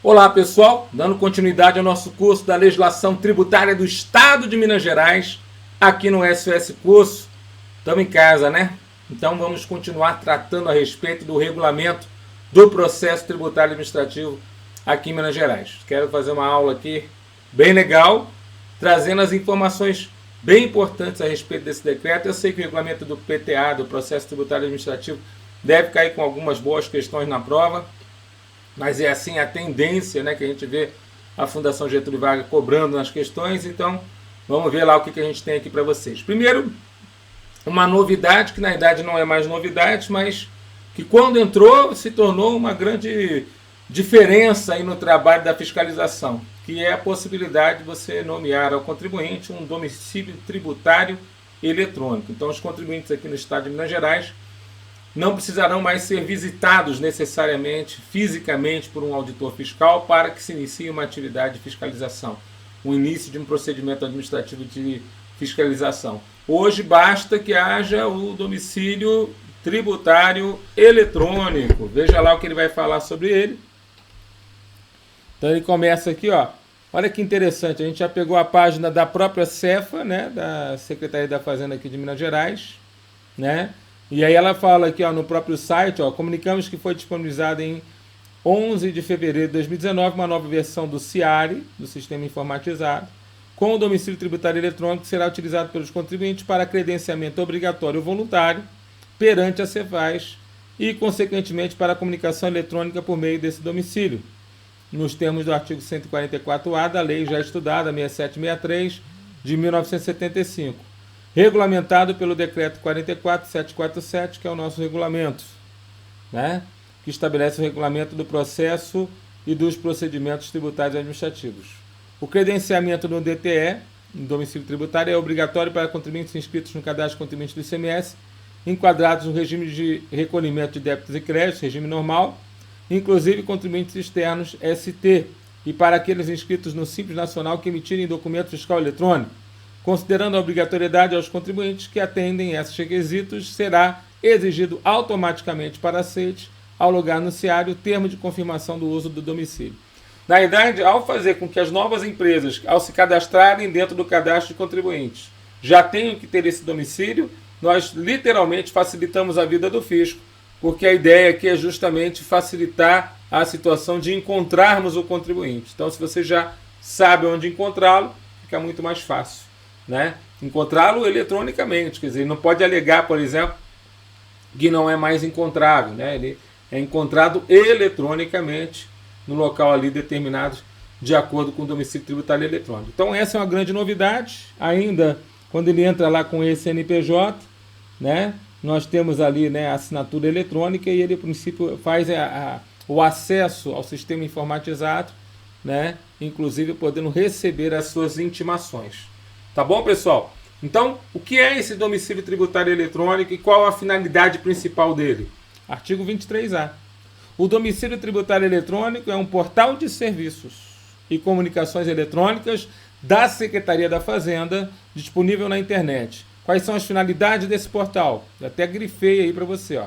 Olá pessoal, dando continuidade ao nosso curso da Legislação Tributária do Estado de Minas Gerais, aqui no SOS Curso. Estamos em casa, né? Então vamos continuar tratando a respeito do regulamento do processo tributário administrativo aqui em Minas Gerais. Quero fazer uma aula aqui bem legal, trazendo as informações bem importantes a respeito desse decreto. Eu sei que o regulamento do PTA, do processo tributário administrativo, deve cair com algumas boas questões na prova, mas é assim a tendência, né, que a gente vê a Fundação Getúlio Vargas cobrando nas questões. Então vamos ver lá o que a gente tem aqui para vocês. Primeiro, uma novidade que na verdade não é mais novidade, mas que quando entrou se tornou uma grande diferença aí no trabalho da fiscalização, que é a possibilidade de você nomear ao contribuinte um domicílio tributário eletrônico. Então os contribuintes aqui no estado de Minas Gerais não precisarão mais ser visitados necessariamente, fisicamente, por um auditor fiscal para que se inicie uma atividade de fiscalização, o início de um procedimento administrativo de fiscalização. Hoje basta que haja o domicílio tributário eletrônico. Veja lá o que ele vai falar sobre ele. Então ele começa aqui, ó. Olha que interessante, a gente já pegou a página da própria Cefa, né, da Secretaria da Fazenda aqui de Minas Gerais, né? E aí ela fala aqui, ó, no próprio site, ó, comunicamos que foi disponibilizada em 11 de fevereiro de 2019 uma nova versão do SIARE, do Sistema Informatizado, com o domicílio tributário eletrônico que será utilizado pelos contribuintes para credenciamento obrigatório ou voluntário perante a Cefaz e, consequentemente, para a comunicação eletrônica por meio desse domicílio, nos termos do artigo 144-A da lei já estudada, 6763, de 1975. Regulamentado pelo decreto 44747, que é o nosso regulamento, né? Que estabelece o regulamento do processo e dos procedimentos tributários administrativos. O credenciamento no DTE, no domicílio tributário, é obrigatório para contribuintes inscritos no cadastro de contribuintes do ICMS, enquadrados no regime de recolhimento de débitos e créditos, regime normal, inclusive contribuintes externos ST, e para aqueles inscritos no Simples Nacional que emitirem documento fiscal eletrônico. Considerando a obrigatoriedade aos contribuintes que atendem a esses requisitos, será exigido automaticamente para aceite, ao lugar no SIARE, o termo de confirmação do uso do domicílio. Na verdade, ao fazer com que as novas empresas, ao se cadastrarem dentro do cadastro de contribuintes, já tenham que ter esse domicílio, nós literalmente facilitamos a vida do fisco, porque a ideia aqui é justamente facilitar a situação de encontrarmos o contribuinte. Então, se você já sabe onde encontrá-lo, fica muito mais fácil, né? Encontrá-lo eletronicamente, quer dizer, ele não pode alegar, por exemplo, que não é mais encontrável, né? Ele é encontrado eletronicamente no local ali determinado de acordo com o domicílio tributário eletrônico. Então essa é uma grande novidade. Ainda quando ele entra lá com esse CNPJ, né? Nós temos ali, né, a assinatura eletrônica e ele, a princípio, faz o acesso ao sistema informatizado, né? Inclusive podendo receber as suas intimações. Tá bom, pessoal? Então, o que é esse domicílio tributário eletrônico e qual a finalidade principal dele? Artigo 23A. O domicílio tributário eletrônico é um portal de serviços e comunicações eletrônicas da Secretaria da Fazenda, disponível na internet. Quais são as finalidades desse portal? Eu até grifei aí para você, ó.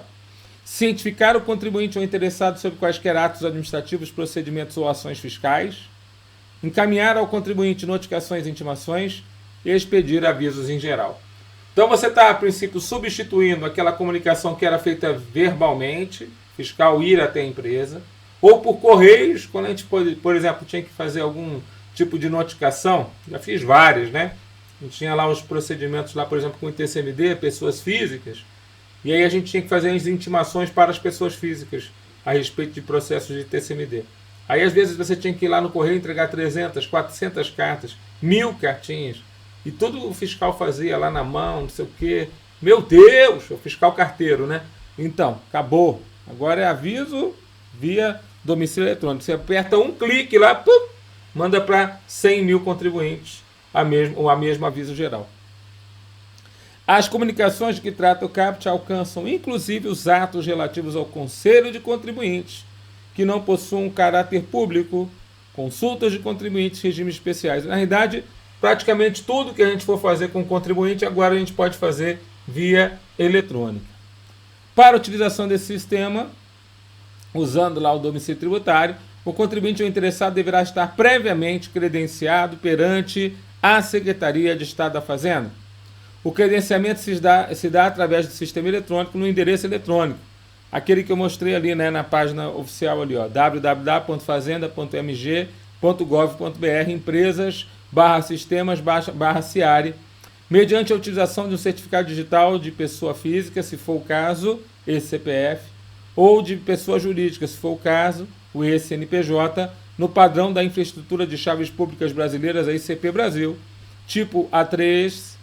Cientificar o contribuinte ou interessado sobre quaisquer atos administrativos, procedimentos ou ações fiscais. Encaminhar ao contribuinte notificações e intimações. E expedir avisos em geral. Então você está, a princípio, substituindo aquela comunicação que era feita verbalmente, fiscal ir até a empresa, ou por correios, quando a gente, por exemplo, tinha que fazer algum tipo de notificação, já fiz várias, né? A gente tinha lá os procedimentos, lá, por exemplo, com o ITCMD, pessoas físicas, e aí a gente tinha que fazer as intimações para as pessoas físicas a respeito de processos de ITCMD. Aí, às vezes, você tinha que ir lá no correio entregar 300, 400 cartas, 1000 cartinhas, e tudo o fiscal fazia lá na mão, não sei o quê. Meu Deus, o fiscal carteiro, né? Então, acabou. Agora é aviso via domicílio eletrônico. Você aperta um clique lá, pum, manda para 100 mil contribuintes o mesmo aviso geral. As comunicações de que trata o CAPT alcançam inclusive os atos relativos ao Conselho de Contribuintes, que não possuam caráter público, consultas de contribuintes, regimes especiais. Na realidade, praticamente tudo que a gente for fazer com o contribuinte, agora a gente pode fazer via eletrônica. Para a utilização desse sistema, usando lá o domicílio tributário, o contribuinte ou interessado deverá estar previamente credenciado perante a Secretaria de Estado da Fazenda. O credenciamento se dá através do sistema eletrônico no endereço eletrônico, aquele que eu mostrei ali, né, na página oficial ali, www.fazenda.mg.gov.br, empresas/sistemas/CIARE, mediante a utilização de um certificado digital de pessoa física, se for o caso, esse CPF, ou de pessoa jurídica, se for o caso, o ECNPJ, no padrão da Infraestrutura de Chaves Públicas Brasileiras, a ICP Brasil, tipo A3,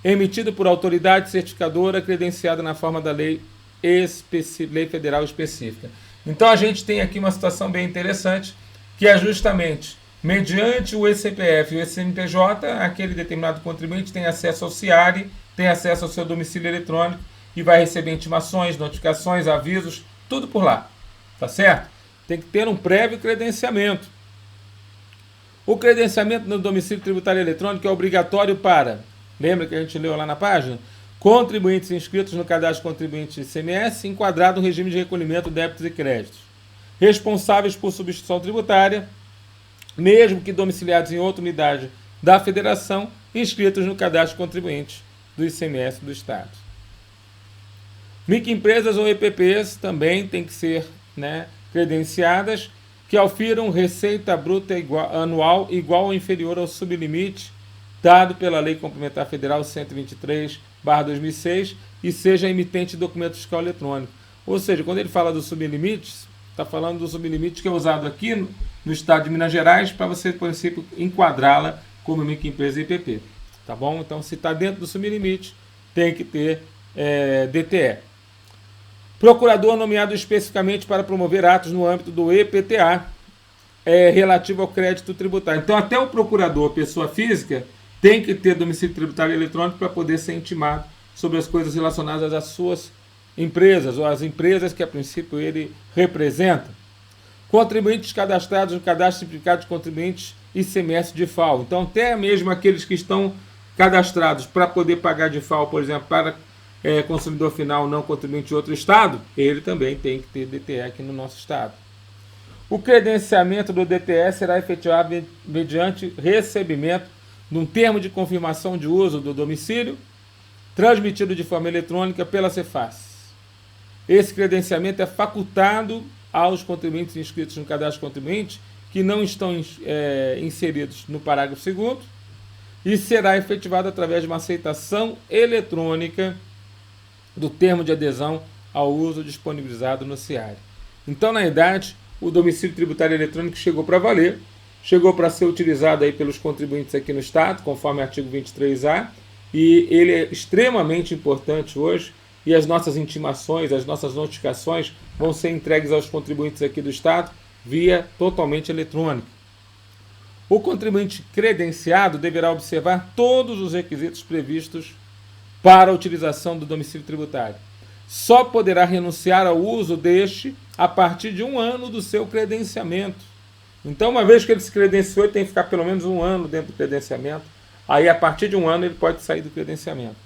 emitido por autoridade certificadora credenciada na forma da lei federal específica. Então a gente tem aqui uma situação bem interessante, que é justamente, mediante o eCPF e o ECNPJ, aquele determinado contribuinte tem acesso ao CIARE, tem acesso ao seu domicílio eletrônico e vai receber intimações, notificações, avisos, tudo por lá. Tá certo? Tem que ter um prévio credenciamento. O credenciamento no domicílio tributário eletrônico é obrigatório para, lembra que a gente leu lá na página? Contribuintes inscritos no cadastro de contribuinte ICMS, enquadrado no regime de recolhimento de débitos e créditos. Responsáveis por substituição tributária, mesmo que domiciliados em outra unidade da federação, inscritos no cadastro de contribuintes do ICMS do Estado. Microempresas ou EPPs também têm que ser, né, credenciadas, que ofiram receita bruta anual igual ou inferior ao sublimite dado pela Lei Complementar Federal 123/2006 e seja emitente de documento fiscal eletrônico. Ou seja, quando ele fala do sublimite, está falando do sublimite que é usado aqui no estado de Minas Gerais para você, por exemplo, enquadrá-la como microempresa e EPP. Tá bom? Então, se está dentro do sublimite, tem que ter DTE. Procurador nomeado especificamente para promover atos no âmbito do EPTA relativo ao crédito tributário. Então, até o procurador, pessoa física, tem que ter domicílio tributário eletrônico para poder ser intimado sobre as coisas relacionadas às suas empresas ou às empresas que, a princípio, ele representa. Contribuintes cadastrados no cadastro simplificado de contribuintes ICMS de FAO. Então, até mesmo aqueles que estão cadastrados para poder pagar de FAO, por exemplo, para consumidor final não contribuinte de outro estado, ele também tem que ter DTE aqui no nosso estado. O credenciamento do DTE será efetivado mediante recebimento de um termo de confirmação de uso do domicílio, transmitido de forma eletrônica pela Cefaz. Esse credenciamento é facultado aos contribuintes inscritos no cadastro de contribuinte que não estão inseridos no parágrafo 2º e será efetivado através de uma aceitação eletrônica do termo de adesão ao uso disponibilizado no CIARE. Então, na verdade, o domicílio tributário eletrônico chegou para valer, chegou para ser utilizado aí pelos contribuintes aqui no Estado, conforme o artigo 23A, e ele é extremamente importante hoje, e as nossas intimações, as nossas notificações vão ser entregues aos contribuintes aqui do Estado via totalmente eletrônica. O contribuinte credenciado deverá observar todos os requisitos previstos para a utilização do domicílio tributário. Só poderá renunciar ao uso deste a partir de 1 ano do seu credenciamento. Então, uma vez que ele se credenciou, ele tem que ficar pelo menos 1 ano dentro do credenciamento. Aí, a partir de 1 ano, ele pode sair do credenciamento.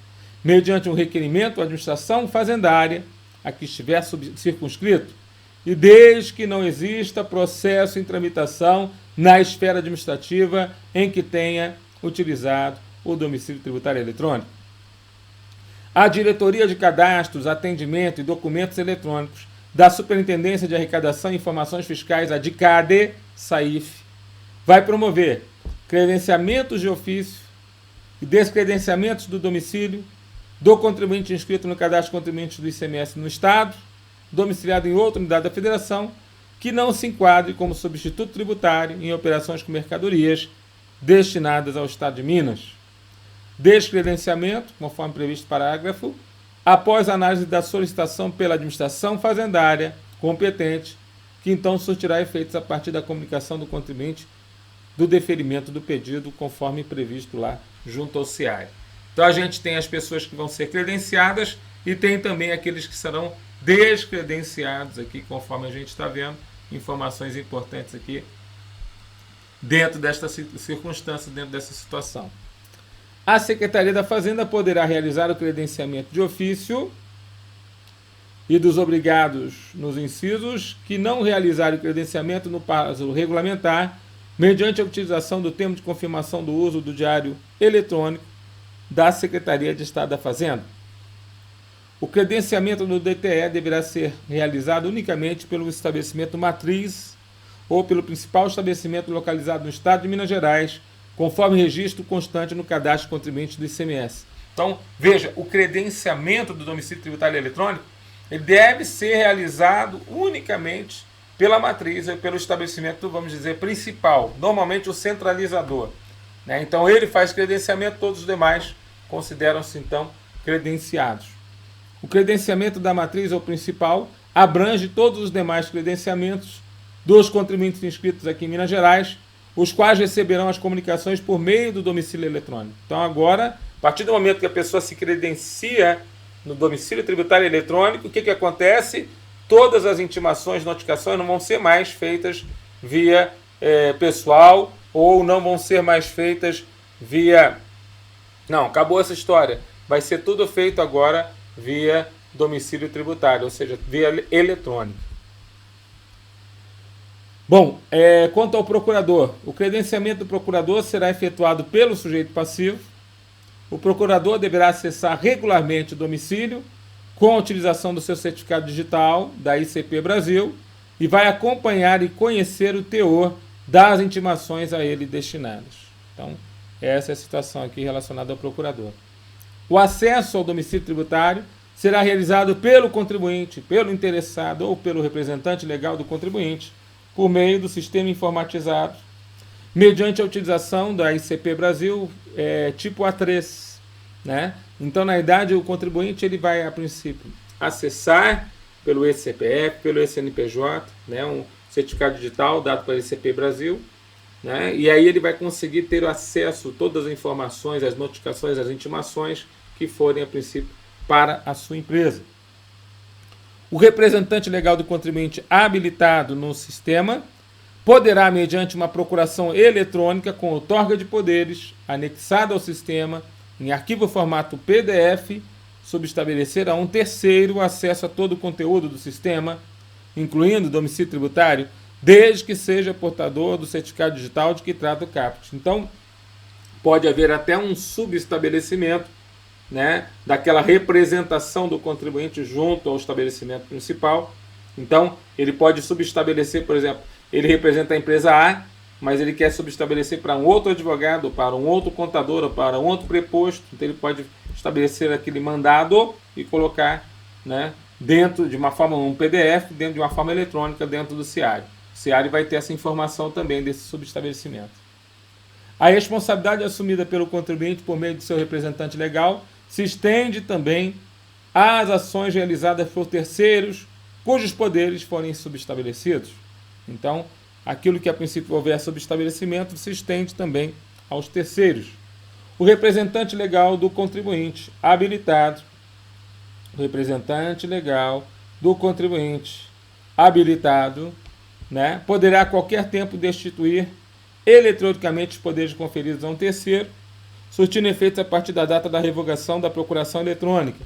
Mediante um requerimento, a administração fazendária, a que estiver circunscrito, e desde que não exista processo em tramitação na esfera administrativa em que tenha utilizado o domicílio tributário eletrônico. A Diretoria de Cadastros, Atendimento e Documentos Eletrônicos da Superintendência de Arrecadação e Informações Fiscais, a DICADE, SAIF, vai promover credenciamentos de ofício e descredenciamentos do domicílio do contribuinte inscrito no cadastro de contribuintes do ICMS no Estado, domiciliado em outra unidade da Federação, que não se enquadre como substituto tributário em operações com mercadorias destinadas ao Estado de Minas. Descredenciamento, conforme previsto no parágrafo, após análise da solicitação pela administração fazendária competente, que então surtirá efeitos a partir da comunicação do contribuinte do deferimento do pedido, conforme previsto lá junto ao CIARE. Então a gente tem as pessoas que vão ser credenciadas e tem também aqueles que serão descredenciados aqui, conforme a gente está vendo, informações importantes aqui dentro desta circunstância, dentro dessa situação. A Secretaria da Fazenda poderá realizar o credenciamento de ofício e dos obrigados nos incisos que não realizarem o credenciamento no prazo regulamentar, mediante a utilização do termo de confirmação do uso do diário eletrônico da Secretaria de Estado da Fazenda. O credenciamento no DTE deverá ser realizado unicamente pelo estabelecimento matriz ou pelo principal estabelecimento localizado no Estado de Minas Gerais, conforme registro constante no cadastro de contribuintes do ICMS. Então, veja, o credenciamento do domicílio tributário eletrônico ele deve ser realizado unicamente pela matriz ou pelo estabelecimento, vamos dizer, principal, normalmente o centralizador. Né? Então, ele faz credenciamento, todos os demais consideram-se, então, credenciados. O credenciamento da matriz ou principal abrange todos os demais credenciamentos dos contribuintes inscritos aqui em Minas Gerais, os quais receberão as comunicações por meio do domicílio eletrônico. Então, agora, a partir do momento que a pessoa se credencia no domicílio tributário eletrônico, o que acontece? Todas as intimações, notificações não vão ser mais feitas via pessoal ou não vão ser mais feitas via... Não, acabou essa história. Vai ser tudo feito agora via domicílio tributário, ou seja, via eletrônico. Bom, quanto ao procurador, o credenciamento do procurador será efetuado pelo sujeito passivo. O procurador deverá acessar regularmente o domicílio com a utilização do seu certificado digital da ICP Brasil e vai acompanhar e conhecer o teor das intimações a ele destinadas. Então, essa é a situação aqui relacionada ao procurador. O acesso ao domicílio tributário será realizado pelo contribuinte, pelo interessado ou pelo representante legal do contribuinte, por meio do sistema informatizado, mediante a utilização da ICP Brasil tipo A3. Né? Então, na verdade, o contribuinte ele vai, a princípio, acessar pelo eCPF, pelo eCNPJ, né? Um certificado digital dado pela ICP Brasil, né? E aí ele vai conseguir ter acesso a todas as informações, as notificações, as intimações que forem, a princípio, para a sua empresa. O representante legal do contribuinte habilitado no sistema poderá, mediante uma procuração eletrônica com outorga de poderes, anexada ao sistema, em arquivo formato PDF, subestabelecer a um terceiro o acesso a todo o conteúdo do sistema, incluindo o domicílio tributário, desde que seja portador do certificado digital de que trata o caput. Então, pode haver até um subestabelecimento, né, daquela representação do contribuinte junto ao estabelecimento principal. Então, ele pode subestabelecer, por exemplo, ele representa a empresa A, mas ele quer subestabelecer para um outro advogado, para um outro contador, ou para um outro preposto. Então, ele pode estabelecer aquele mandado e colocar, né, dentro de uma forma, um PDF, dentro de uma forma eletrônica, dentro do CIARI. O CIARI vai ter essa informação também desse subestabelecimento. A responsabilidade assumida pelo contribuinte por meio de seu representante legal se estende também às ações realizadas por terceiros cujos poderes forem subestabelecidos. Então, aquilo que a princípio houver subestabelecimento se estende também aos terceiros. O representante legal do contribuinte habilitado, o representante legal do contribuinte habilitado, né, poderá a qualquer tempo destituir eletronicamente os poderes conferidos a um terceiro, surtindo efeitos a partir da data da revogação da procuração eletrônica.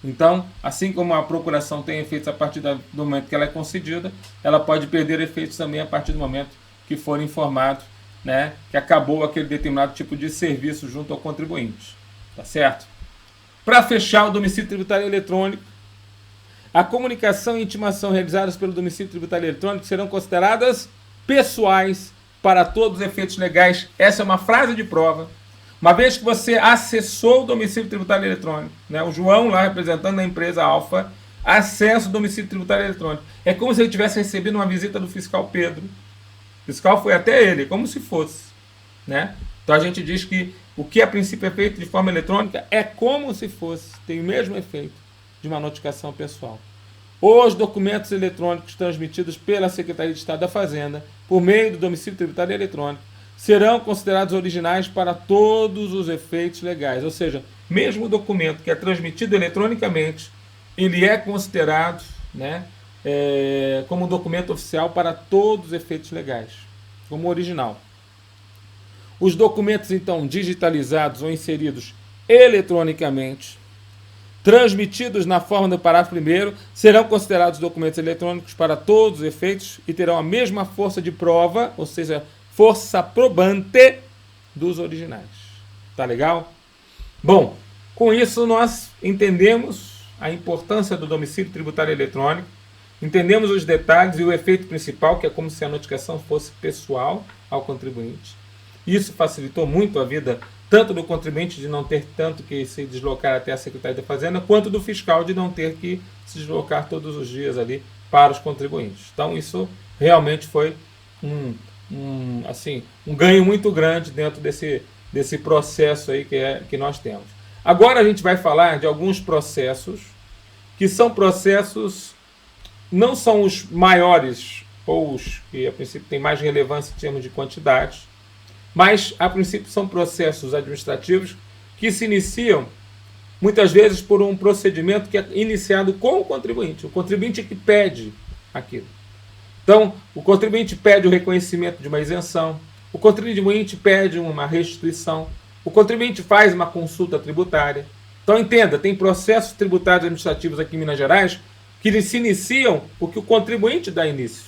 Então, assim como a procuração tem efeitos a partir do momento que ela é concedida, ela pode perder efeitos também a partir do momento que for informado, né, que acabou aquele determinado tipo de serviço junto ao contribuinte. Tá certo? Para fechar o domicílio tributário eletrônico, a comunicação e intimação realizadas pelo domicílio tributário eletrônico serão consideradas pessoais para todos os efeitos legais. Essa é uma frase de prova. Uma vez que você acessou o domicílio tributário eletrônico, né, o João lá representando a empresa Alfa, acessa o domicílio tributário eletrônico. É como se ele tivesse recebido uma visita do fiscal Pedro. O fiscal foi até ele, como se fosse. Né? Então a gente diz que o que a princípio é feito de forma eletrônica é como se fosse, tem o mesmo efeito de uma notificação pessoal. Os documentos eletrônicos transmitidos pela Secretaria de Estado da Fazenda, por meio do domicílio tributário eletrônico, serão considerados originais para todos os efeitos legais. Ou seja, mesmo o documento que é transmitido eletronicamente, ele é considerado, né, como documento oficial para todos os efeitos legais, como original. Os documentos, então, digitalizados ou inseridos eletronicamente transmitidos na forma do parágrafo 1º, serão considerados documentos eletrônicos para todos os efeitos e terão a mesma força de prova, ou seja, força probante dos originais. Tá legal? Bom, com isso nós entendemos a importância do domicílio tributário eletrônico, entendemos os detalhes e o efeito principal, que é como se a notificação fosse pessoal ao contribuinte. Isso facilitou muito a vida tanto do contribuinte de não ter tanto que se deslocar até a Secretaria da Fazenda, quanto do fiscal de não ter que se deslocar todos os dias ali para os contribuintes. Então isso realmente foi um ganho muito grande dentro desse processo aí que nós temos. Agora a gente vai falar de alguns processos que são processos, não são os maiores ou os que a princípio têm mais relevância em termos de quantidade, mas a princípio são processos administrativos que se iniciam muitas vezes por um procedimento que é iniciado com o contribuinte que pede aquilo. Então, o contribuinte pede o reconhecimento de uma isenção, o contribuinte pede uma restituição, o contribuinte faz uma consulta tributária. Então, entenda, tem processos tributários administrativos aqui em Minas Gerais que se iniciam porque o contribuinte dá início.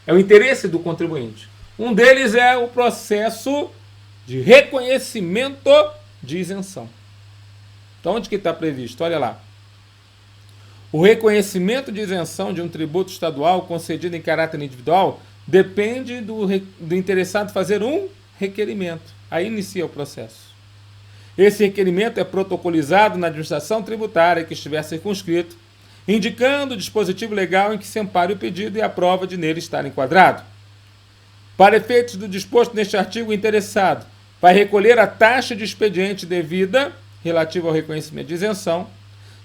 É o interesse do contribuinte. Um deles é o processo de reconhecimento de isenção. Então, onde que está previsto? Olha lá. O reconhecimento de isenção de um tributo estadual concedido em caráter individual depende do interessado fazer um requerimento. Aí inicia o processo. Esse requerimento é protocolizado na administração tributária que estiver circunscrito, indicando o dispositivo legal em que se ampare o pedido e a prova de nele estar enquadrado. Para efeitos do disposto neste artigo, o interessado vai recolher a taxa de expediente devida relativa ao reconhecimento de isenção,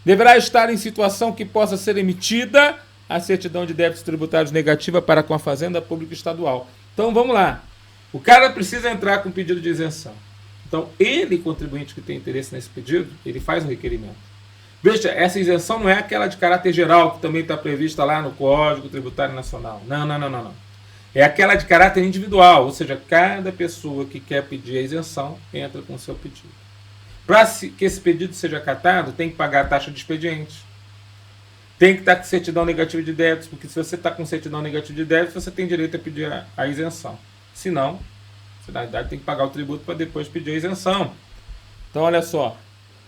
deverá estar em situação que possa ser emitida a certidão de débitos tributários negativa para com a Fazenda Pública Estadual. Então, vamos lá. O cara precisa entrar com pedido de isenção. Então, ele, contribuinte que tem interesse nesse pedido, ele faz o requerimento. Veja, essa isenção não é aquela de caráter geral, que também está prevista lá no Código Tributário Nacional. Não. É aquela de caráter individual, ou seja, cada pessoa que quer pedir a isenção entra com o seu pedido. Para que esse pedido seja acatado, tem que pagar a taxa de expediente. Tem que estar com certidão negativa de débitos, porque se você está com certidão negativa de débitos, você tem direito a pedir a isenção. Se não, você na verdade tem que pagar o tributo para depois pedir a isenção. Então, olha só.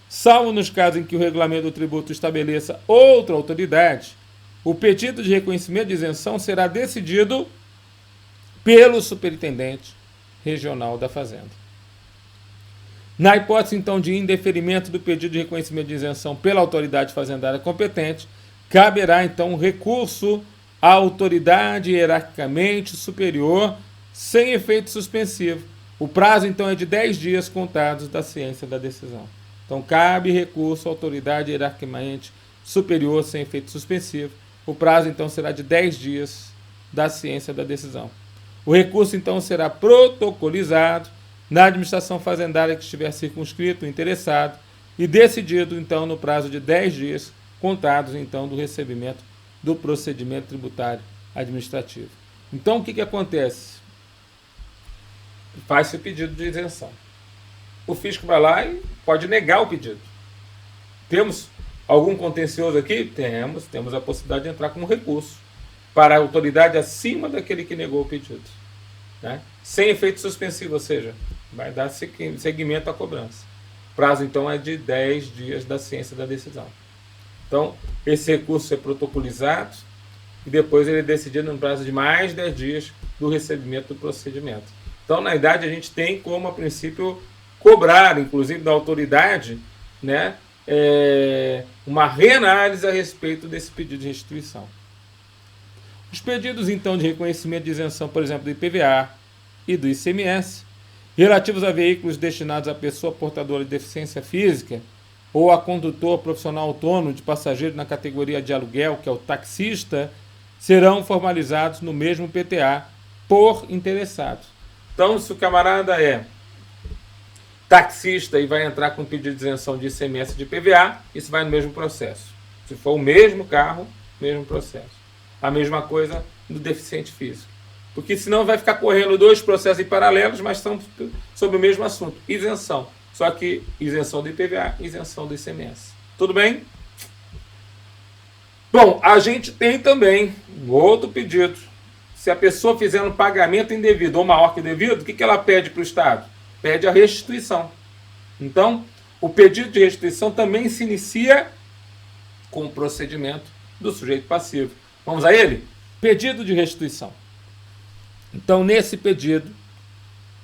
Salvo nos casos em que o regulamento do tributo estabeleça outra autoridade, o pedido de reconhecimento de isenção será decidido pelo superintendente regional da Fazenda. Na hipótese, então, de indeferimento do pedido de reconhecimento de isenção pela autoridade fazendária competente, caberá, então, um recurso à autoridade hierarquicamente superior, sem efeito suspensivo. O prazo, então, é de 10 dias contados da ciência da decisão. Então, cabe recurso à autoridade hierarquicamente superior, sem efeito suspensivo. O prazo, então, será de 10 dias da ciência da decisão. O recurso, então, será protocolizado na administração fazendária que estiver circunscrito o interessado e decidido, então, no prazo de 10 dias, contados, então, do recebimento do procedimento tributário administrativo. Então, o que acontece? Faz-se o pedido de isenção. O fisco vai lá e pode negar o pedido. Temos algum contencioso aqui? Temos a possibilidade de entrar com um recurso para a autoridade acima daquele que negou o pedido, né? Sem efeito suspensivo, ou seja, vai dar seguimento à cobrança. O prazo, então, é de 10 dias da ciência da decisão. Então, esse recurso é protocolizado e depois ele é decidido no prazo de mais 10 dias do recebimento do procedimento. Então, na verdade, a gente tem como, a princípio, cobrar, inclusive da autoridade, né, uma reanálise a respeito desse pedido de restituição. Os pedidos, então, de reconhecimento de isenção, por exemplo, do IPVA e do ICMS, relativos a veículos destinados à pessoa portadora de deficiência física ou a condutor profissional autônomo de passageiro na categoria de aluguel, que é o taxista, serão formalizados no mesmo PTA por interessado. Então, se o camarada é taxista e vai entrar com pedido de isenção de ICMS e de IPVA, isso vai no mesmo processo. Se for o mesmo carro, mesmo processo. A mesma coisa do deficiente físico. Porque senão vai ficar correndo dois processos em paralelos, mas são sobre o mesmo assunto. Isenção. Só que isenção do IPVA, isenção do ICMS. Tudo bem? Bom, a gente tem também um outro pedido. Se a pessoa fizer um pagamento indevido ou maior que devido, o que ela pede para o Estado? Pede a restituição. Então, o pedido de restituição também se inicia com o procedimento do sujeito passivo. Vamos a ele? Pedido de restituição. Então, nesse pedido,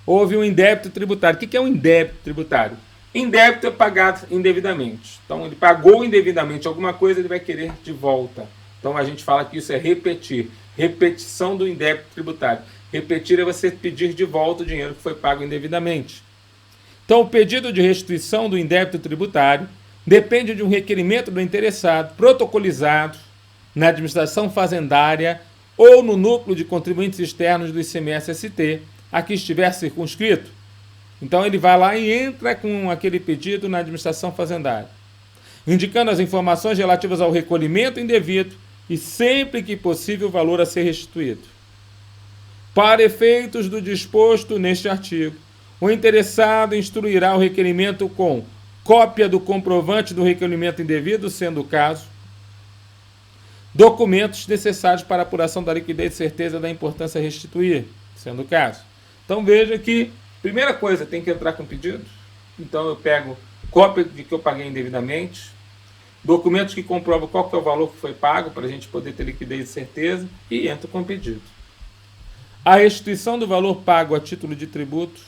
houve um indébito tributário. O que é um indébito tributário? Indébito é pagado indevidamente. Então, ele pagou indevidamente alguma coisa, ele vai querer de volta. Então, a gente fala que isso é repetir. Repetição do indébito tributário. Repetir é você pedir de volta o dinheiro que foi pago indevidamente. Então, o pedido de restituição do indébito tributário depende de um requerimento do interessado, protocolizado na administração fazendária ou no núcleo de contribuintes externos do ICMS-ST, a que estiver circunscrito. Então, ele vai lá e entra com aquele pedido na administração fazendária, indicando as informações relativas ao recolhimento indevido e, sempre que possível, o valor a ser restituído. Para efeitos do disposto neste artigo, o interessado instruirá o requerimento com cópia do comprovante do recolhimento indevido, sendo o caso, documentos necessários para a apuração da liquidez e certeza da importância a restituir, sendo o caso. Então, veja que, primeira coisa, tem que entrar com pedido. Então, eu pego cópia de que eu paguei indevidamente, documentos que comprovam qual que é o valor que foi pago, para a gente poder ter liquidez e certeza, e entro com pedido. A restituição do valor pago a título de tributo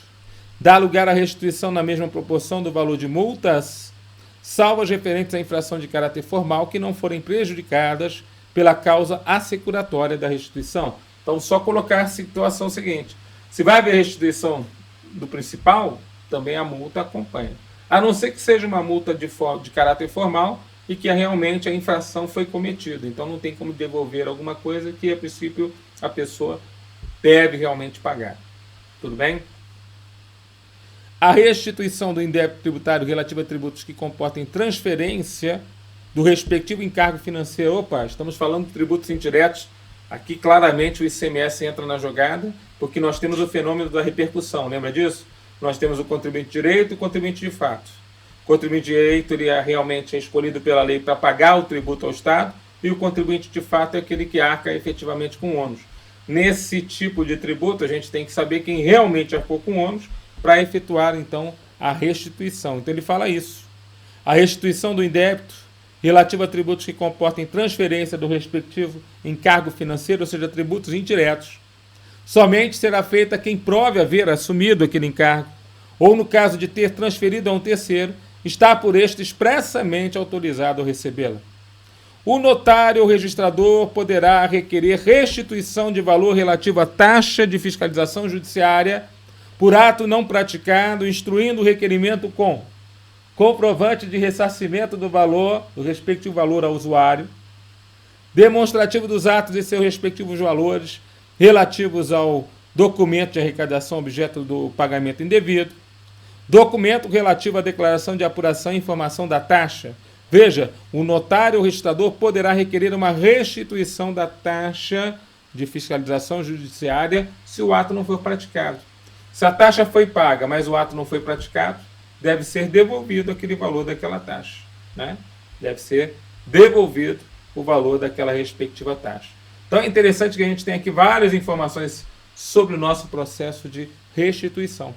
dá lugar à restituição na mesma proporção do valor de multas, salvo as referentes à infração de caráter formal que não forem prejudicadas pela causa assecuratória da restituição. Então, só colocar a situação seguinte. Se vai haver restituição do principal, também a multa acompanha. A não ser que seja uma multa de caráter formal e que realmente a infração foi cometida. Então, não tem como devolver alguma coisa que, a princípio, a pessoa deve realmente pagar. Tudo bem? A restituição do indébito tributário relativo a tributos que comportem transferência do respectivo encargo financeiro. Opa, estamos falando de tributos indiretos. Aqui, claramente, o ICMS entra na jogada, porque nós temos o fenômeno da repercussão. Lembra disso? Nós temos o contribuinte de direito e o contribuinte de fato. O contribuinte de direito ele realmente é escolhido pela lei para pagar o tributo ao Estado, e o contribuinte de fato é aquele que arca efetivamente com o ônus. Nesse tipo de tributo, a gente tem que saber quem realmente arcou com o ônus para efetuar, então, a restituição. Então, ele fala isso. A restituição do indébito relativo a tributos que comportem transferência do respectivo encargo financeiro, ou seja, tributos indiretos, somente será feita quem prove haver assumido aquele encargo, ou no caso de ter transferido a um terceiro, está por este expressamente autorizado a recebê-la. O notário ou registrador poderá requerer restituição de valor relativo à taxa de fiscalização judiciária por ato não praticado, instruindo o requerimento com comprovante de ressarcimento do valor, do respectivo valor ao usuário, demonstrativo dos atos e seus respectivos valores relativos ao documento de arrecadação objeto do pagamento indevido, documento relativo à declaração de apuração e informação da taxa. Veja, o notário ou registrador poderá requerer uma restituição da taxa de fiscalização judiciária se o ato não for praticado. Se a taxa foi paga, mas o ato não foi praticado, deve ser devolvido aquele valor daquela taxa, né? Deve ser devolvido o valor daquela respectiva taxa. Então é interessante que a gente tenha aqui várias informações sobre o nosso processo de restituição.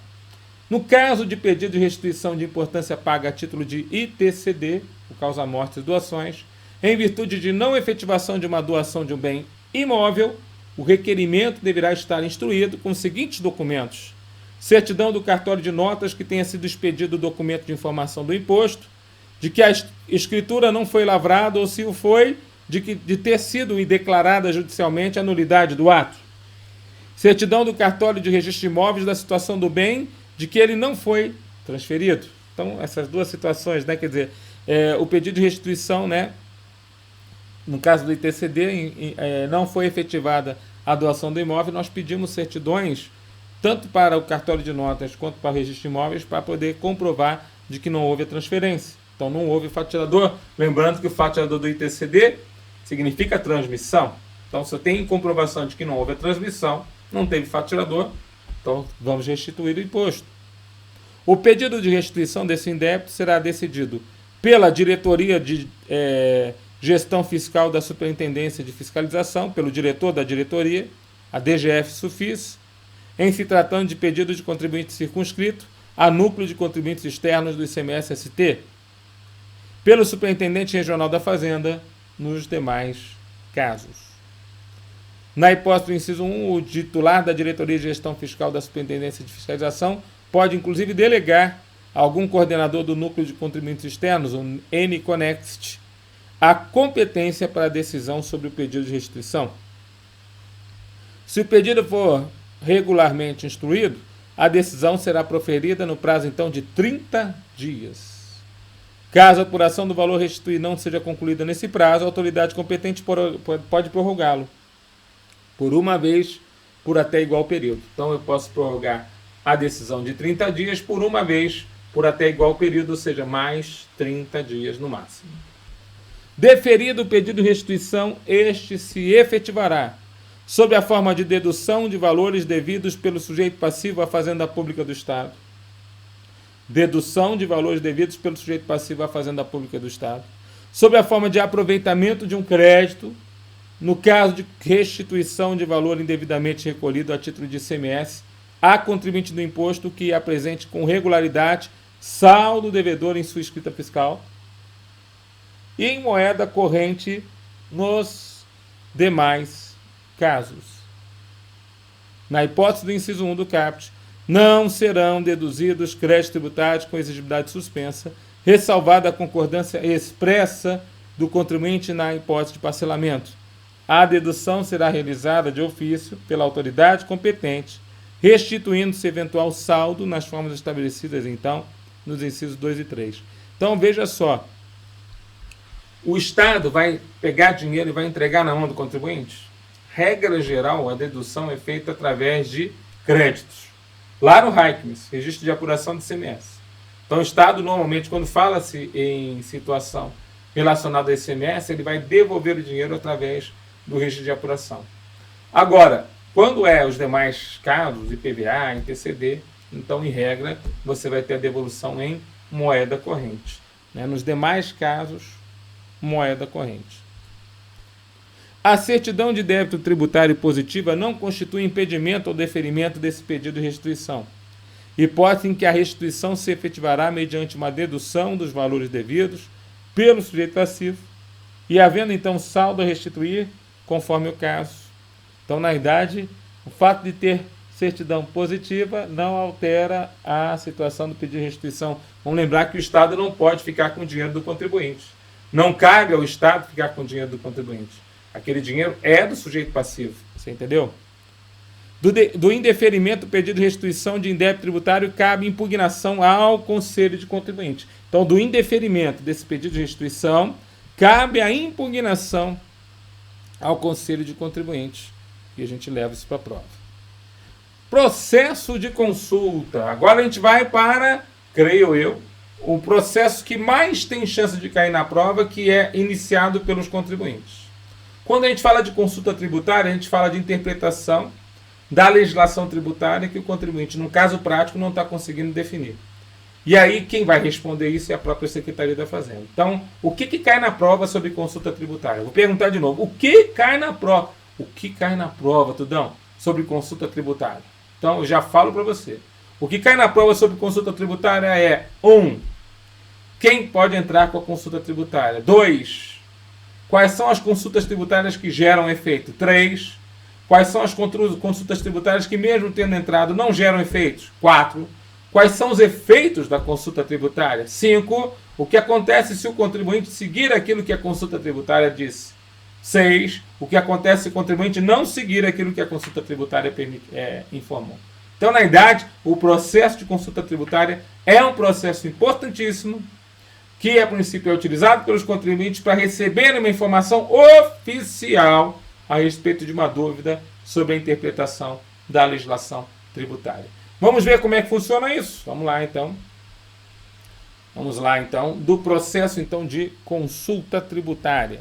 No caso de pedido de restituição de importância paga a título de ITCD, por causa mortes e doações, em virtude de não efetivação de uma doação de um bem imóvel, o requerimento deverá estar instruído com os seguintes documentos: certidão do cartório de notas que tenha sido expedido o documento de informação do imposto, de que a escritura não foi lavrada ou, se o foi, de ter sido declarada judicialmente a nulidade do ato. Certidão do cartório de registro de imóveis da situação do bem, de que ele não foi transferido. Então, essas duas situações, né, quer dizer, o pedido de restituição, né, no caso do ITCD, não foi efetivada a doação do imóvel, nós pedimos certidões tanto para o cartório de notas quanto para o registro de imóveis para poder comprovar de que não houve a transferência. Então, não houve faturador. Lembrando que o faturador do ITCD significa transmissão. Então, se eu tenho comprovação de que não houve a transmissão, não teve faturador, então vamos restituir o imposto. O pedido de restituição desse indébito será decidido pela diretoria gestão fiscal da Superintendência de Fiscalização, pelo diretor da diretoria, a DGF-SUFIS, em se tratando de pedido de contribuinte circunscrito a núcleo de contribuintes externos do ICMS-ST, pelo Superintendente Regional da Fazenda, nos demais casos. Na hipótese do inciso 1, o titular da Diretoria de Gestão Fiscal da Superintendência de Fiscalização pode, inclusive, delegar a algum coordenador do Núcleo de Contribuintes Externos, o NCONEXT, a competência para a decisão sobre o pedido de restituição. Se o pedido for regularmente instruído, a decisão será proferida no prazo, então, de 30 dias. Caso a apuração do valor restituído não seja concluída nesse prazo, a autoridade competente pode prorrogá-lo por uma vez, por até igual período. Então, eu posso prorrogar a decisão de 30 dias por uma vez, por até igual período, ou seja, mais 30 dias no máximo. Deferido o pedido de restituição, este se efetivará sob a forma de dedução de valores devidos pelo sujeito passivo à Fazenda Pública do Estado. Dedução de valores devidos pelo sujeito passivo à Fazenda Pública do Estado. Sob a forma de aproveitamento de um crédito, no caso de restituição de valor indevidamente recolhido a título de ICMS, a contribuinte do imposto que apresente com regularidade saldo devedor em sua escrita fiscal e em moeda corrente nos demais casos. Na hipótese do inciso 1 do caput, não serão deduzidos créditos tributários com exigibilidade suspensa, ressalvada a concordância expressa do contribuinte na hipótese de parcelamento. A dedução será realizada de ofício pela autoridade competente, restituindo-se eventual saldo nas formas estabelecidas, então, nos incisos 2 e 3. Então, veja só. O Estado vai pegar dinheiro e vai entregar na mão do contribuinte? Regra geral, a dedução é feita através de créditos. Lá no RAICMS, Registro de Apuração de ICMS. Então, o Estado, normalmente, quando fala-se em situação relacionada ao ICMS, ele vai devolver o dinheiro através do registro de apuração. Agora, quando é os demais casos, IPVA, ITCD, então, em regra, você vai ter a devolução em moeda corrente. Nos demais casos, moeda corrente. A certidão de débito tributário positiva não constitui impedimento ou deferimento desse pedido de restituição, hipótese em que a restituição se efetivará mediante uma dedução dos valores devidos pelo sujeito passivo e havendo, então, saldo a restituir, conforme o caso. Então, na verdade, o fato de ter certidão positiva não altera a situação do pedido de restituição. Vamos lembrar que o Estado não pode ficar com o dinheiro do contribuinte. Não cabe ao Estado ficar com o dinheiro do contribuinte. Aquele dinheiro é do sujeito passivo. Você entendeu? Do indeferimento do pedido de restituição de indébito tributário cabe impugnação ao Conselho de Contribuinte. Então, do indeferimento desse pedido de restituição, cabe a impugnação ao Conselho de Contribuinte. E a gente leva isso para a prova. Processo de consulta. Agora a gente vai para, creio eu, o processo que mais tem chance de cair na prova, que é iniciado pelos contribuintes. Quando a gente fala de consulta tributária, a gente fala de interpretação da legislação tributária que o contribuinte, no caso prático, não está conseguindo definir. E aí, quem vai responder isso é a própria Secretaria da Fazenda. Então, o que cai na prova sobre consulta tributária? Vou perguntar de novo. O que cai na prova? O que cai na prova, Tudão, sobre consulta tributária? Então, eu já falo para você. O que cai na prova sobre consulta tributária é 1. Quem pode entrar com a consulta tributária? 2. Quais são as consultas tributárias que geram efeito? 3. Quais são as consultas tributárias que, mesmo tendo entrado, não geram efeitos? 4. Quais são os efeitos da consulta tributária? 5. O que acontece se o contribuinte seguir aquilo que a consulta tributária disse? 6. O que acontece se o contribuinte não seguir aquilo que a consulta tributária informou? Então, na verdade, o processo de consulta tributária é um processo importantíssimo que, a princípio, é utilizado pelos contribuintes para receber uma informação oficial a respeito de uma dúvida sobre a interpretação da legislação tributária. Vamos ver como é que funciona isso? Vamos lá, então. Vamos lá, então, do processo, então, de consulta tributária.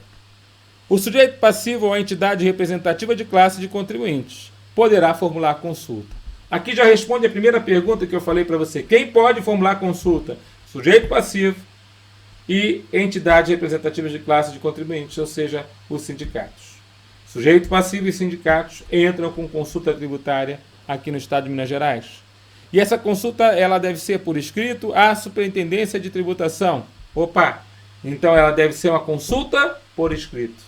O sujeito passivo ou a entidade representativa de classe de contribuintes poderá formular consulta. Aqui já responde a primeira pergunta que eu falei para você. Quem pode formular consulta? Sujeito passivo e entidades representativas de classe de contribuintes, ou seja, os sindicatos. Sujeito passivo e sindicatos entram com consulta tributária aqui no Estado de Minas Gerais. E essa consulta ela deve ser por escrito à Superintendência de Tributação. Opa! Então ela deve ser uma consulta por escrito.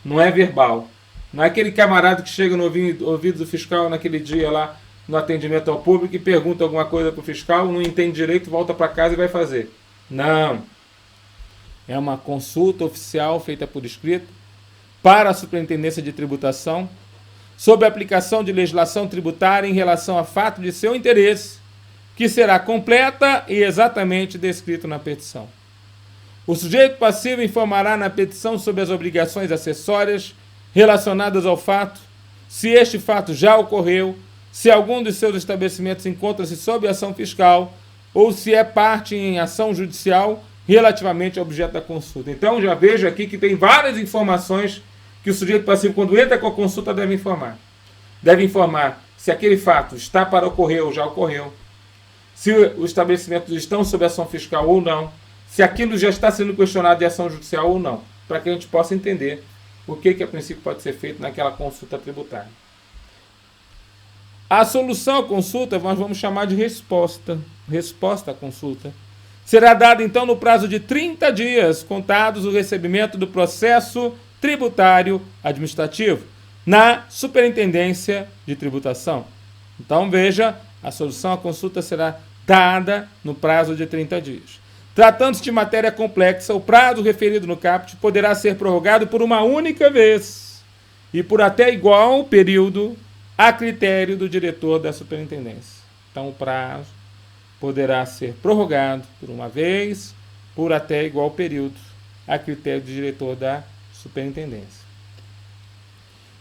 Não é verbal. Não é aquele camarada que chega no ouvido do fiscal naquele dia lá no atendimento ao público e pergunta alguma coisa para o fiscal, não entende direito, volta para casa e vai fazer. Não. É uma consulta oficial feita por escrito para a Superintendência de Tributação sobre a aplicação de legislação tributária em relação a fato de seu interesse, que será completa e exatamente descrito na petição. O sujeito passivo informará na petição sobre as obrigações acessórias relacionadas ao fato, se este fato já ocorreu, se algum dos seus estabelecimentos encontra-se sob ação fiscal ou se é parte em ação judicial relativamente ao objeto da consulta. Então, já vejo aqui que tem várias informações que o sujeito passivo, quando entra com a consulta, deve informar. Deve informar se aquele fato está para ocorrer ou já ocorreu, se os estabelecimentos estão sob ação fiscal ou não, se aquilo já está sendo questionado de ação judicial ou não, para que a gente possa entender o que a princípio pode ser feito naquela consulta tributária. A solução à consulta nós vamos chamar de resposta à consulta. Será dada então no prazo de 30 dias, contados o recebimento do processo tributário administrativo na Superintendência de Tributação. Então veja, a solução à consulta será dada no prazo de 30 dias. Tratando-se de matéria complexa, o prazo referido no caput poderá ser prorrogado por uma única vez e por até igual período a critério do diretor da superintendência. Então o prazo poderá ser prorrogado por uma vez, por até igual período a critério do diretor da superintendência.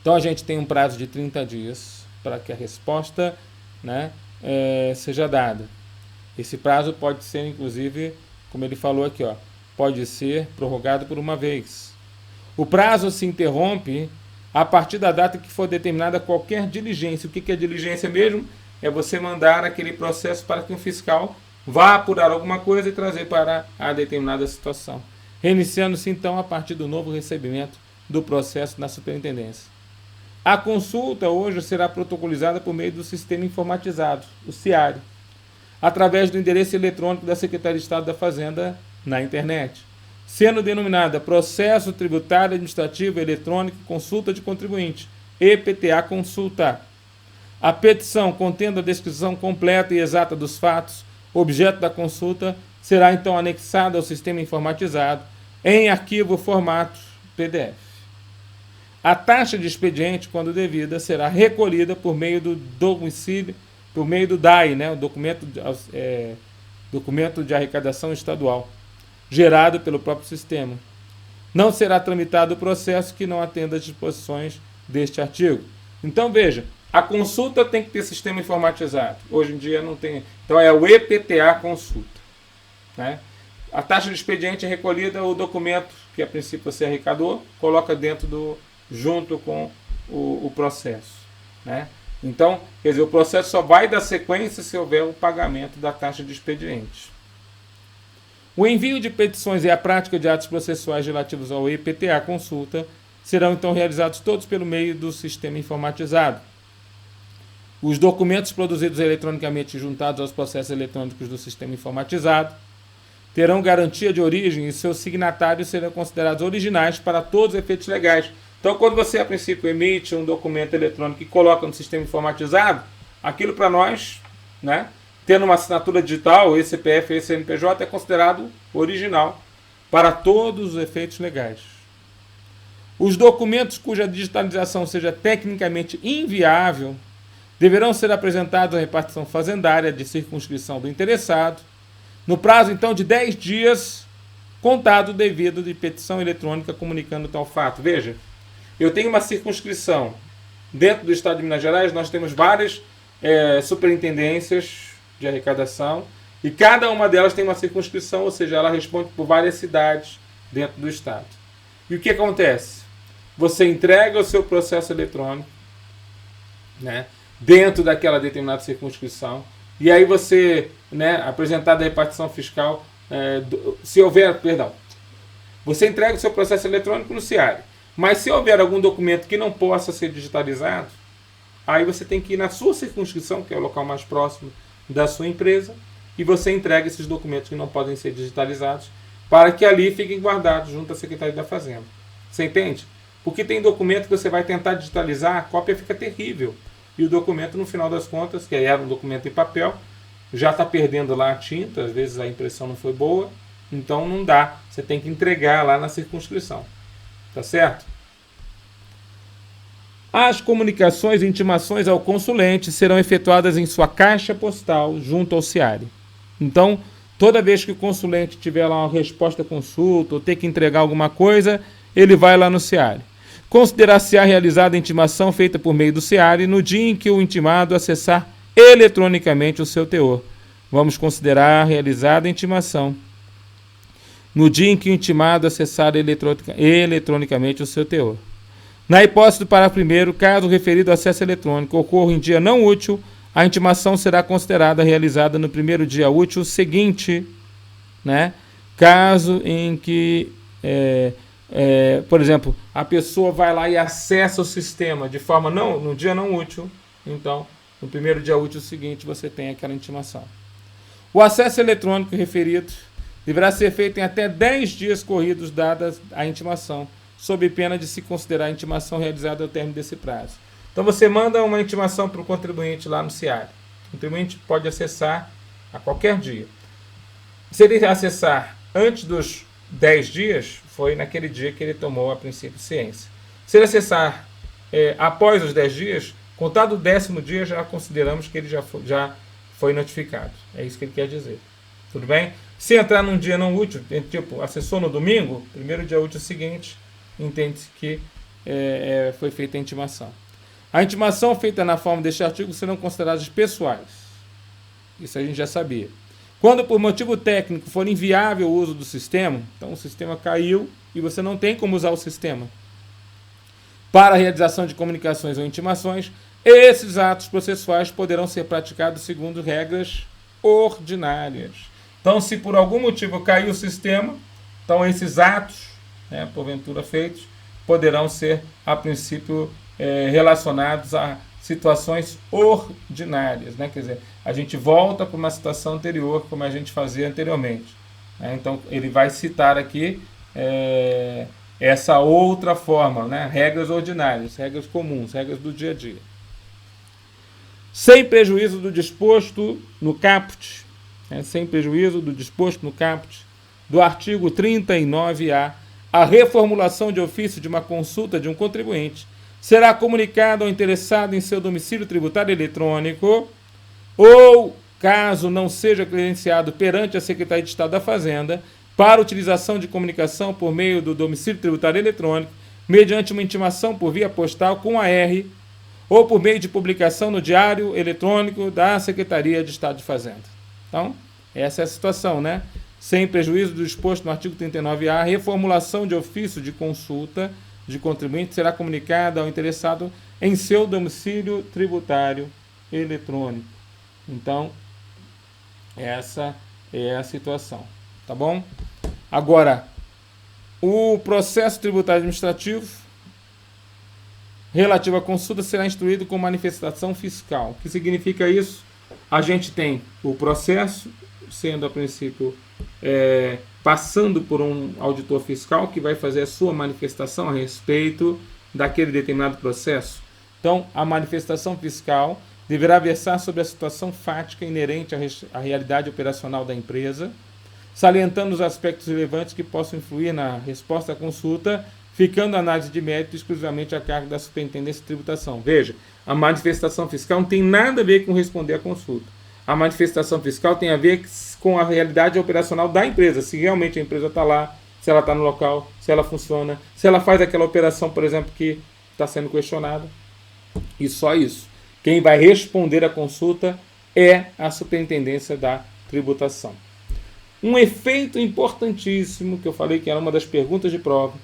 Então a gente tem um prazo de 30 dias para que a resposta, seja dada. Esse prazo pode ser, inclusive, como ele falou aqui, pode ser prorrogado por uma vez. O prazo se interrompe a partir da data que for determinada qualquer diligência. O que é diligência mesmo? É você mandar aquele processo para que um fiscal vá apurar alguma coisa e trazer para a determinada situação. Reiniciando-se então a partir do novo recebimento do processo na superintendência. A consulta hoje será protocolizada por meio do sistema informatizado, o SIARE, através do endereço eletrônico da Secretaria de Estado da Fazenda na internet, sendo denominada Processo Tributário Administrativo Eletrônico Consulta de Contribuinte, EPTA Consulta. A petição, contendo a descrição completa e exata dos fatos, objeto da consulta, será então anexada ao sistema informatizado em arquivo formato PDF. A taxa de expediente, quando devida, será recolhida por meio do domicílio, por meio do DAI, o documento de arrecadação estadual, gerado pelo próprio sistema. Não será tramitado o processo que não atenda às disposições deste artigo. Então, veja, a consulta tem que ter sistema informatizado. Hoje em dia não tem. Então, é o EPTA consulta. A taxa de expediente é recolhida, o documento que a princípio você arrecadou, coloca junto com o processo. Então, quer dizer, o processo só vai dar sequência se houver o pagamento da taxa de expediente. O envio de petições e a prática de atos processuais relativos ao EPTA consulta serão então realizados todos pelo meio do sistema informatizado. Os documentos produzidos eletronicamente e juntados aos processos eletrônicos do sistema informatizado terão garantia de origem e seus signatários serão considerados originais para todos os efeitos legais. Então, quando você, a princípio, emite um documento eletrônico e coloca no sistema informatizado, aquilo para nós, tendo uma assinatura digital, esse CPF e esse CNPJ, é considerado original para todos os efeitos legais. Os documentos cuja digitalização seja tecnicamente inviável deverão ser apresentados à repartição fazendária de circunscrição do interessado, no prazo, então, de 10 dias, contado devido de petição eletrônica comunicando tal fato. Veja, eu tenho uma circunscrição. Dentro do Estado de Minas Gerais, nós temos várias superintendências de arrecadação e cada uma delas tem uma circunscrição, ou seja, ela responde por várias cidades dentro do Estado. E o que acontece? Você entrega o seu processo eletrônico dentro daquela determinada circunscrição e aí você, apresentada a repartição fiscal, se houver, Você entrega o seu processo eletrônico no CIARE. Mas se houver algum documento que não possa ser digitalizado, aí você tem que ir na sua circunscrição, que é o local mais próximo da sua empresa, e você entrega esses documentos que não podem ser digitalizados, para que ali fiquem guardados junto à Secretaria da Fazenda. Você entende? Porque tem documento que você vai tentar digitalizar, a cópia fica terrível. E o documento, no final das contas, que era um documento em papel, já está perdendo lá a tinta, às vezes a impressão não foi boa, então não dá. Você tem que entregar lá na circunscrição. Tá certo? As comunicações e intimações ao consulente serão efetuadas em sua caixa postal junto ao CIARE. Então, toda vez que o consulente tiver lá uma resposta à consulta ou ter que entregar alguma coisa, ele vai lá no CIARE. Considerar-se-á realizada a intimação feita por meio do CIARE no dia em que o intimado acessar eletronicamente o seu teor. Vamos considerar realizada a intimação no dia em que o intimado acessar eletronicamente o seu teor. Na hipótese do parágrafo 1º, caso o referido acesso eletrônico ocorra em dia não útil, a intimação será considerada realizada no primeiro dia útil seguinte, né? Caso em que, por exemplo, a pessoa vai lá e acessa o sistema de forma no dia não útil, então, no primeiro dia útil seguinte, você tem aquela intimação. O acesso eletrônico referido deverá ser feito em até 10 dias corridos dada a intimação, sob pena de se considerar a intimação realizada ao término desse prazo. Então você manda uma intimação para o contribuinte lá no CIARE. O contribuinte pode acessar a qualquer dia. Se ele acessar antes dos 10 dias, foi naquele dia que ele tomou a princípio ciência. Se ele acessar após os 10 dias, contado o 10º dia, já consideramos que ele já foi notificado. É isso que ele quer dizer. Tudo bem? Se entrar num dia não útil, tipo, acessou no domingo, primeiro dia útil seguinte, entende-se que foi feita a intimação. A intimação feita na forma deste artigo serão consideradas pessoais. Isso a gente já sabia. Quando por motivo técnico for inviável o uso do sistema, então o sistema caiu e você não tem como usar o sistema para a realização de comunicações ou intimações, esses atos processuais poderão ser praticados segundo regras ordinárias. Então, se por algum motivo caiu o sistema, então esses atos, porventura feitos, poderão ser, a princípio, relacionados a situações ordinárias. Quer dizer, a gente volta para uma situação anterior, como a gente fazia anteriormente. Então, ele vai citar aqui essa outra forma, regras ordinárias, regras comuns, regras do dia a dia. Sem prejuízo do disposto no caput, sem prejuízo do disposto no caput do artigo 39A, a reformulação de ofício de uma consulta de um contribuinte será comunicada ao interessado em seu domicílio tributário eletrônico ou, caso não seja credenciado perante a Secretaria de Estado da Fazenda, para utilização de comunicação por meio do domicílio tributário eletrônico, mediante uma intimação por via postal com AR ou por meio de publicação no Diário Eletrônico da Secretaria de Estado de Fazenda. Então, essa é a situação, Sem prejuízo do disposto no artigo 39A, a reformulação de ofício de consulta de contribuinte será comunicada ao interessado em seu domicílio tributário eletrônico. Então, essa é a situação, tá bom? Agora, o processo tributário administrativo relativo à consulta será instruído com manifestação fiscal. O que significa isso? A gente tem o processo, sendo a princípio passando por um auditor fiscal que vai fazer a sua manifestação a respeito daquele determinado processo. Então, a manifestação fiscal deverá versar sobre a situação fática inerente à realidade operacional da empresa, salientando os aspectos relevantes que possam influir na resposta à consulta, ficando a análise de mérito exclusivamente a cargo da Superintendência de Tributação. Veja, a manifestação fiscal não tem nada a ver com responder à consulta. A manifestação fiscal tem a ver com a realidade operacional da empresa, se realmente a empresa está lá, se ela está no local, se ela funciona, se ela faz aquela operação, por exemplo, que está sendo questionada. E só isso. Quem vai responder à consulta é a Superintendência da Tributação. Um efeito importantíssimo, que eu falei que era uma das perguntas de prova,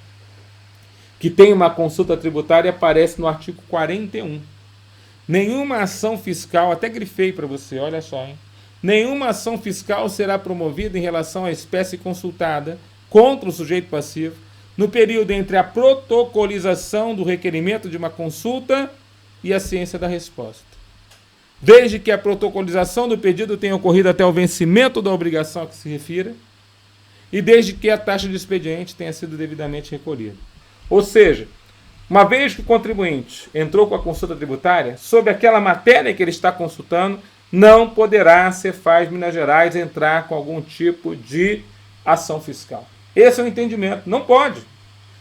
que tem uma consulta tributária, aparece no artigo 41. Nenhuma ação fiscal, até grifei para você, olha só, nenhuma ação fiscal será promovida em relação à espécie consultada contra o sujeito passivo, no período entre a protocolização do requerimento de uma consulta e a ciência da resposta. Desde que a protocolização do pedido tenha ocorrido até o vencimento da obrigação a que se refira, e desde que a taxa de expediente tenha sido devidamente recolhida. Ou seja, uma vez que o contribuinte entrou com a consulta tributária, sobre aquela matéria que ele está consultando, não poderá a Cefaz Minas Gerais entrar com algum tipo de ação fiscal. Esse é o entendimento. Não pode.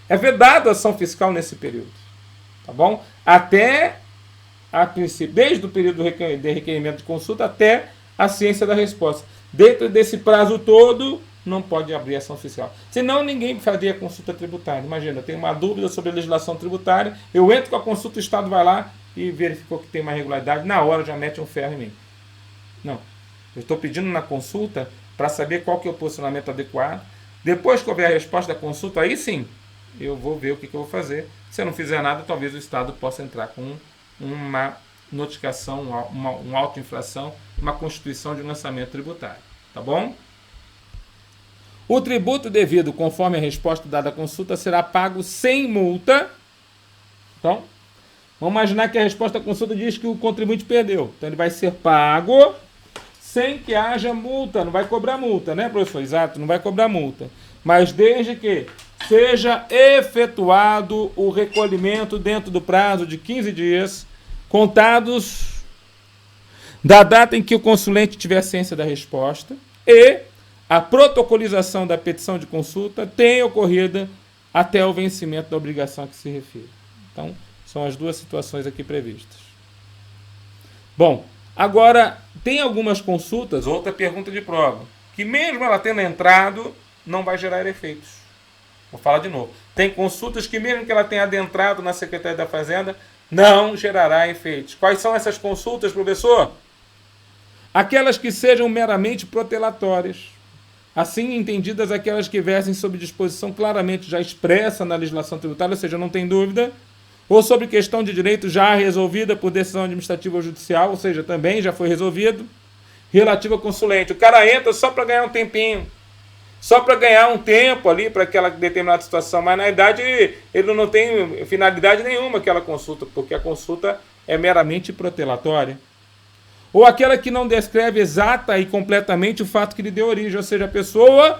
É vedado a ação fiscal nesse período. Tá bom? Até, a princípio, desde o período de requerimento de consulta até a ciência da resposta. Dentro desse prazo todo, não pode abrir ação fiscal. Senão ninguém faria consulta tributária. Imagina, eu tenho uma dúvida sobre a legislação tributária, eu entro com a consulta, o Estado vai lá e verificou que tem uma irregularidade, na hora já mete um ferro em mim. Não. Eu estou pedindo na consulta para saber qual que é o posicionamento adequado. Depois que houver a resposta da consulta, aí sim, eu vou ver o que eu vou fazer. Se eu não fizer nada, talvez o Estado possa entrar com uma notificação, uma autoinfração, uma constituição de lançamento tributário. Tá bom? O tributo devido, conforme a resposta dada à consulta, será pago sem multa. Então, vamos imaginar que a resposta à consulta diz que o contribuinte perdeu. Então, ele vai ser pago sem que haja multa. Não vai cobrar multa, né, professor? Exato, não vai cobrar multa. Mas desde que seja efetuado o recolhimento dentro do prazo de 15 dias, contados da data em que o consulente tiver ciência da resposta e a protocolização da petição de consulta tenha ocorrido até o vencimento da obrigação a que se refere. Então, são as duas situações aqui previstas. Bom, agora, tem algumas consultas, outra pergunta de prova, que mesmo ela tendo entrado, não vai gerar efeitos. Vou falar de novo. Tem consultas que mesmo que ela tenha adentrado na Secretaria da Fazenda, não gerará efeitos. Quais são essas consultas, professor? Aquelas que sejam meramente protelatórias. Assim entendidas aquelas que versem sobre disposição claramente já expressa na legislação tributária, ou seja, não tem dúvida, ou sobre questão de direito já resolvida por decisão administrativa ou judicial, ou seja, também já foi resolvido, relativo ao consulente. O cara entra só para ganhar um tempinho, só para ganhar um tempo ali para aquela determinada situação, mas na verdade ele não tem finalidade nenhuma aquela consulta, porque a consulta é meramente protelatória. Ou aquela que não descreve exata e completamente o fato que lhe deu origem, ou seja, a pessoa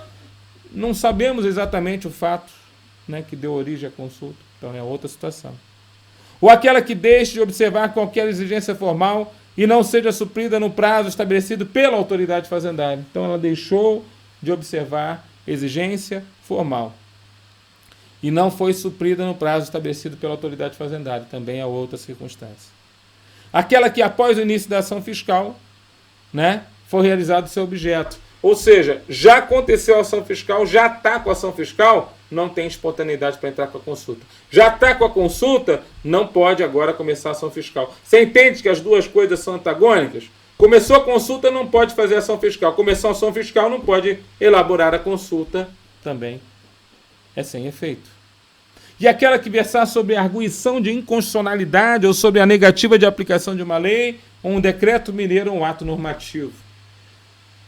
não sabemos exatamente o fato, né, que deu origem à consulta, então é outra situação. Ou aquela que deixe de observar qualquer exigência formal e não seja suprida no prazo estabelecido pela autoridade fazendária. Então ela deixou de observar exigência formal e não foi suprida no prazo estabelecido pela autoridade fazendária, também é outra circunstância. Aquela que após o início da ação fiscal, né, foi realizado o seu objeto. Ou seja, já aconteceu a ação fiscal, já está com a ação fiscal, não tem espontaneidade para entrar com a consulta. Já está com a consulta, não pode agora começar a ação fiscal. Você entende que as duas coisas são antagônicas? Começou a consulta, não pode fazer ação fiscal. Começou a ação fiscal, não pode elaborar a consulta, também é sem efeito. E aquela que versar sobre a arguição de inconstitucionalidade ou sobre a negativa de aplicação de uma lei, ou um decreto mineiro ou um ato normativo.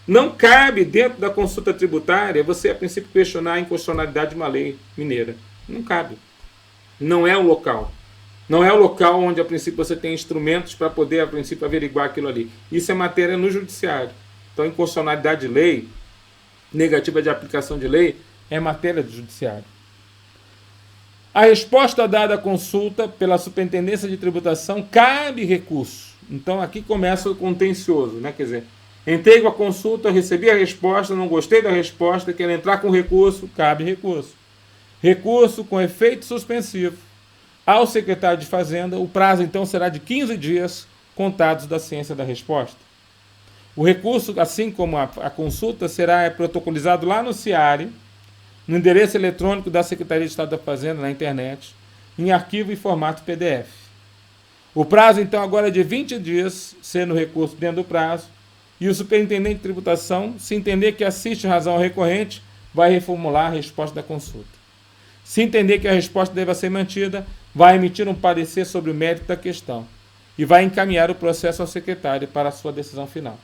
Não cabe, dentro da consulta tributária, você, a princípio, questionar a inconstitucionalidade de uma lei mineira. Não cabe. Não é o local. Não é o local onde, a princípio, você tem instrumentos para poder, a princípio, averiguar aquilo ali. Isso é matéria no judiciário. Então, inconstitucionalidade de lei, negativa de aplicação de lei, é matéria do judiciário. A resposta dada à consulta pela Superintendência de Tributação cabe recurso. Então, aqui começa o contencioso, né? Quer dizer, entrei com a consulta, recebi a resposta, não gostei da resposta, quero entrar com recurso, cabe recurso. Recurso com efeito suspensivo ao secretário de Fazenda, o prazo então será de 15 dias contados da ciência da resposta. O recurso, assim como a consulta, será protocolizado lá no CIARE, no endereço eletrônico da Secretaria de Estado da Fazenda, na internet, em arquivo e formato PDF. O prazo, então, agora é de 20 dias, sendo o recurso dentro do prazo, e o superintendente de tributação, se entender que assiste razão ao recorrente, vai reformular a resposta da consulta. Se entender que a resposta deva ser mantida, vai emitir um parecer sobre o mérito da questão e vai encaminhar o processo ao secretário para a sua decisão final.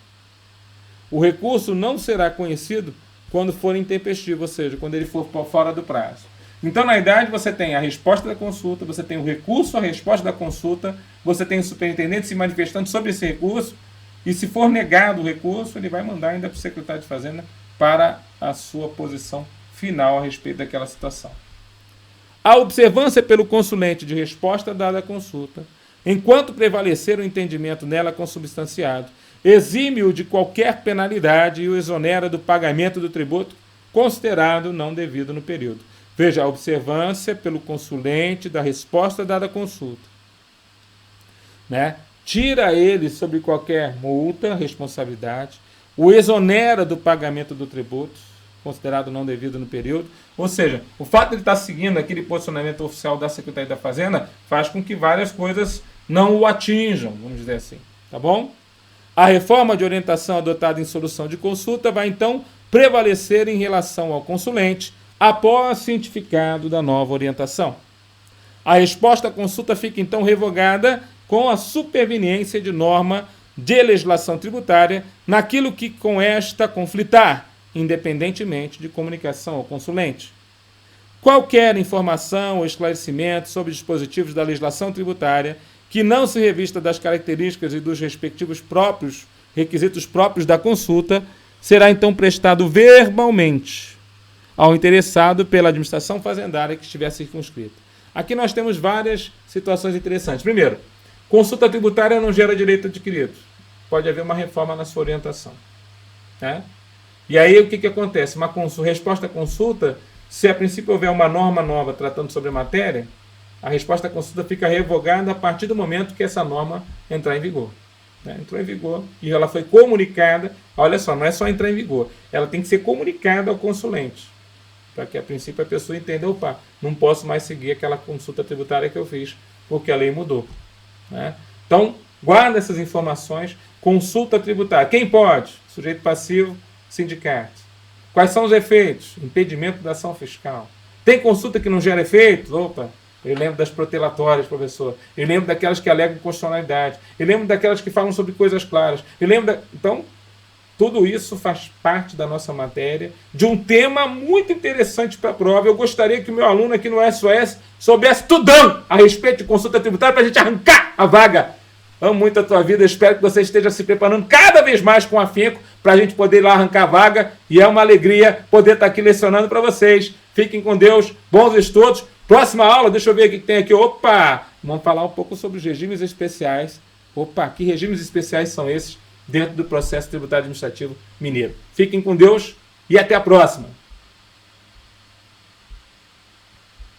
O recurso não será conhecido quando for intempestivo, ou seja, quando ele for fora do prazo. Então, na idade, você tem a resposta da consulta, você tem o recurso à resposta da consulta, você tem o superintendente se manifestando sobre esse recurso, e se for negado o recurso, ele vai mandar ainda para o secretário de Fazenda para a sua posição final a respeito daquela situação. A observância pelo consulente de resposta dada à consulta, enquanto prevalecer o entendimento nela consubstanciado, exime-o de qualquer penalidade e o exonera do pagamento do tributo considerado não devido no período. Veja, a observância pelo consulente da resposta dada à consulta, né? Tira ele sobre qualquer multa, responsabilidade, o exonera do pagamento do tributo, considerado não devido no período. Ou seja, o fato de ele estar seguindo aquele posicionamento oficial da Secretaria da Fazenda faz com que várias coisas não o atinjam, vamos dizer assim, tá bom? A reforma de orientação adotada em solução de consulta vai então prevalecer em relação ao consulente após cientificado da nova orientação. A resposta à consulta fica então revogada com a superveniência de norma de legislação tributária naquilo que com esta conflitar, independentemente de comunicação ao consulente. Qualquer informação ou esclarecimento sobre dispositivos da legislação tributária que não se revista das características e dos respectivos requisitos próprios da consulta será então prestado verbalmente ao interessado pela administração fazendária que estiver circunscrita. Aqui nós temos várias situações interessantes. Primeiro, consulta tributária não gera direito adquirido. Pode haver uma reforma na sua orientação, né? E aí o que acontece? Uma resposta à consulta, se a princípio houver uma norma nova tratando sobre a matéria, a resposta à consulta fica revogada a partir do momento que essa norma entrar em vigor. Né? Entrou em vigor e ela foi comunicada. Olha só, não é só entrar em vigor, ela tem que ser comunicada ao consulente, para que a princípio a pessoa entenda, opa, não posso mais seguir aquela consulta tributária que eu fiz, porque a lei mudou. Né? Então, guarda essas informações. Consulta tributária. Quem pode? Sujeito passivo, sindicato. Quais são os efeitos? Impedimento da ação fiscal. Tem consulta que não gera efeitos? Opa, eu lembro das protelatórias, professor. Eu lembro daquelas que alegam constitucionalidade. Eu lembro daquelas que falam sobre coisas claras. Então, tudo isso faz parte da nossa matéria, de um tema muito interessante para a prova. Eu gostaria que o meu aluno aqui no SOS soubesse tudão a respeito de consulta tributária para a gente arrancar a vaga. Amo muito a tua vida, espero que você esteja se preparando cada vez mais com afinco para a gente poder ir lá arrancar a vaga. E é uma alegria poder estar aqui lecionando para vocês. Fiquem com Deus, bons estudos. Próxima aula, deixa eu ver o que tem aqui. Opa! Vamos falar um pouco sobre os regimes especiais. Opa, que regimes especiais são esses dentro do processo tributário administrativo mineiro? Fiquem com Deus e até a próxima!